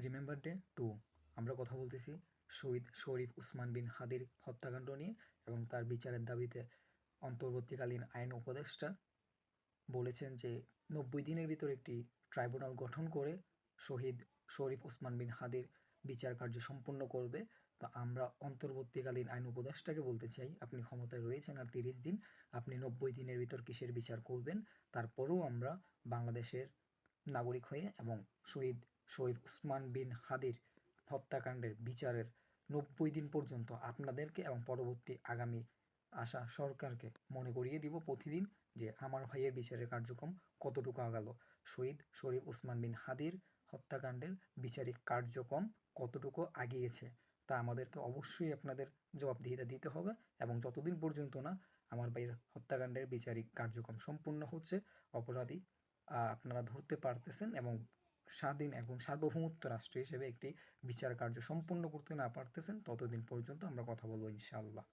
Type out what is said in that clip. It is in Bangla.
রিমেম্বার ডে 2 আমরা কথা বলতেছি শহীদ শরীফ উসমান বিন হাদির হত্যাকাণ্ড নিয়ে এবং তার বিচারের দাবিতে অন্তর্বর্তীকালীন আইন উপদেষ্টা বলেছেন যে ৯০ দিনের ভিতর একটি ট্রাইব্যুনাল গঠন করে শহীদ শরীফ ওসমান বিন হাদির বিচার কার্য সম্পন্ন করবে। তো আমরা অন্তর্বর্তীকালীন আইন উপদেষ্টাকে বলতে চাই, আপনি ক্ষমতায় রয়েছেন আর ৩০ দিন, আপনি ৯০ দিনের ভিতর কিসের বিচার করবেন? তারপরেও আমরা বাংলাদেশের নাগরিক হয়ে এবং শহীদ শরীফ উসমান বিন হাদির হত্যাকাণ্ডের বিচারের ৯০ দিন পর্যন্ত আপনাদেরকে এবং পরবর্তী আগামী আসা সরকারকে মনে করিয়ে দিব প্রতিদিন যে আমার ভাইয়ের বিচারের কার্যক্রম কতটুকু আগালো, শহীদ শরীফ উসমান বিন হাদির হত্যাকাণ্ডের বিচারিক কার্যক্রম কতটুকু আগিয়েছে, তা আমাদেরকে অবশ্যই আপনাদের জবাবদিহিতা দিতে হবে। এবং যতদিন পর্যন্ত না আমার ভাইয়ের হত্যাকাণ্ডের বিচারিক কার্যক্রম সম্পূর্ণ হচ্ছে, অপরাধী আপনারা ধরতে পারতেছেন এবং স্বাধীন এবং সার্বভৌমত্ব রাষ্ট্র হিসেবে একটি বিচার কার্য সম্পূর্ণ করতে না পারতেছেন, ততদিন পর্যন্ত আমরা কথা বলবো ইনশাআল্লাহ।